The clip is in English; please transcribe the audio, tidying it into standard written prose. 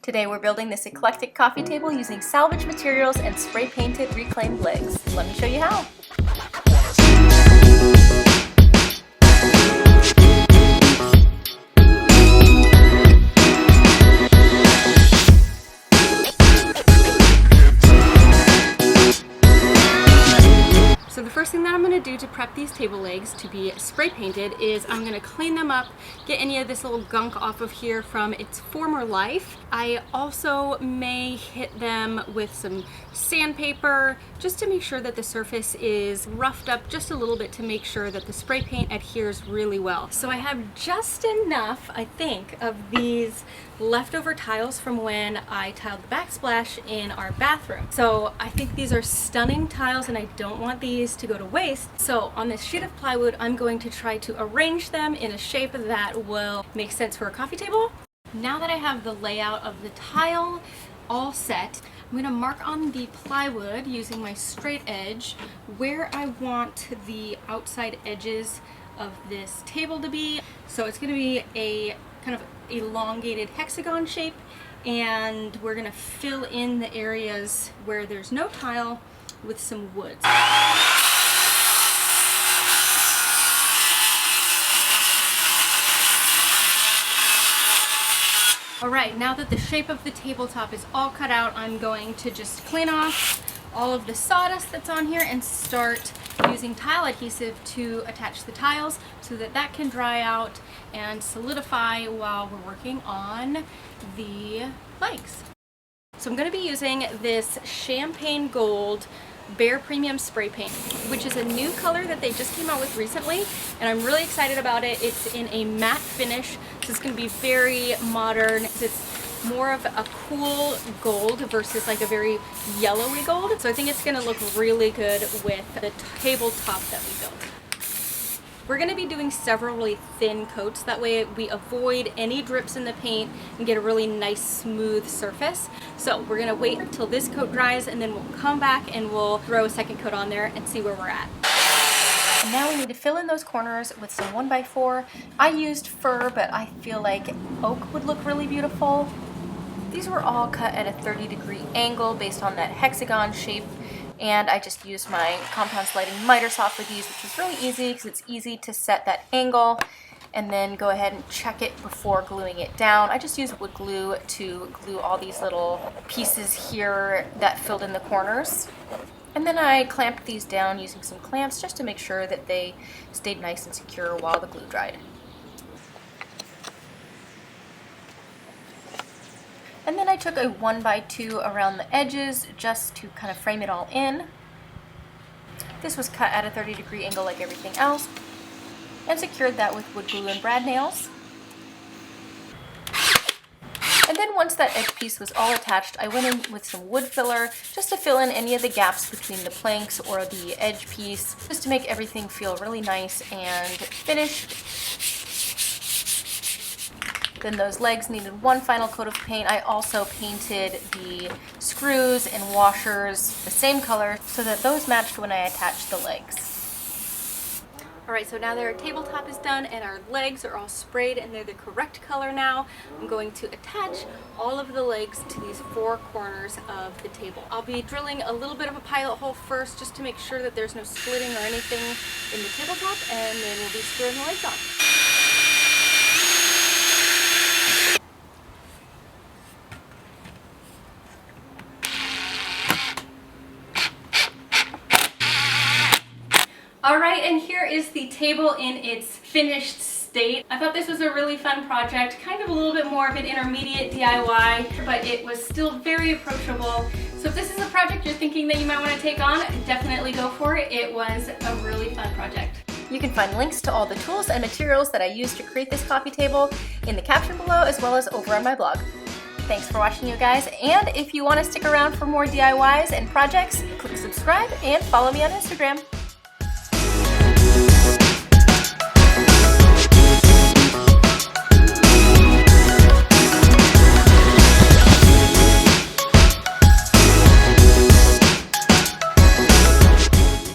Today we're building this eclectic coffee table using salvage materials and spray painted reclaimed legs. Let me show you how. So the first thing that I'm going to do to prep these table legs to be spray painted is I'm going to clean them up, get any of this little gunk off of here from its former life. I also may hit them with some sandpaper just to make sure that the surface is roughed up just a little bit to make sure that the spray paint adheres really well. So I have just enough, I think, of these leftover tiles from when I tiled the backsplash in our bathroom. So I think these are stunning tiles and I don't want these to go to waste. So on this sheet of plywood, I'm going to try to arrange them in a shape that will make sense for a coffee table. Now that I have the layout of the tile all set, I'm going to mark on the plywood using my straight edge where I want the outside edges of this table to be. So it's going to be a kind of elongated hexagon shape, and we're going to fill in the areas where there's no tile with some wood. Alright, now that the shape of the tabletop is all cut out, I'm going to just clean off all of the sawdust that's on here and start using tile adhesive to attach the tiles so that that can dry out and solidify while we're working on the legs. So I'm going to be using this champagne gold Bare Premium spray paint, which is a new color that they just came out with recently, and I'm really excited about it. It's in a matte finish, so it's going to be very modern. It's more of a cool gold versus like a very yellowy gold, so I think it's going to look really good with the tabletop that we built. We're going to be doing several really thin coats, that way we avoid any drips in the paint and get a really nice smooth surface. So we're going to wait until this coat dries and then we'll come back and we'll throw a second coat on there and see where we're at. And now we need to fill in those corners with some 1x4. I used fir, but I feel like oak would look really beautiful. These were all cut at a 30-degree angle based on that hexagon shape. And I just used my compound sliding miter saw for these, which was really easy because it's easy to set that angle and then go ahead and check it before gluing it down. I just used wood glue to glue all these little pieces here that filled in the corners. And then I clamped these down using some clamps just to make sure that they stayed nice and secure while the glue dried. And then I took a 1x2 around the edges just to kind of frame it all in. This was cut at a 30-degree angle like everything else, and secured that with wood glue and brad nails. And then once that edge piece was all attached, I went in with some wood filler just to fill in any of the gaps between the planks or the edge piece, just to make everything feel really nice and finished. Then those legs needed one final coat of paint. I also painted the screws and washers the same color so that those matched when I attached the legs. Alright, so now that our tabletop is done and our legs are all sprayed and they're the correct color now, I'm going to attach all of the legs to these four corners of the table. I'll be drilling a little bit of a pilot hole first just to make sure that there's no splitting or anything in the tabletop, and then we'll be screwing the legs on. Alright, and here is the table in its finished state. I thought this was a really fun project, kind of a little bit more of an intermediate DIY, but it was still very approachable. So if this is a project you're thinking that you might want to take on, definitely go for it. It was a really fun project. You can find links to all the tools and materials that I used to create this coffee table in the caption below, as well as over on my blog. Thanks for watching, you guys, and if you want to stick around for more DIYs and projects, click subscribe and follow me on Instagram.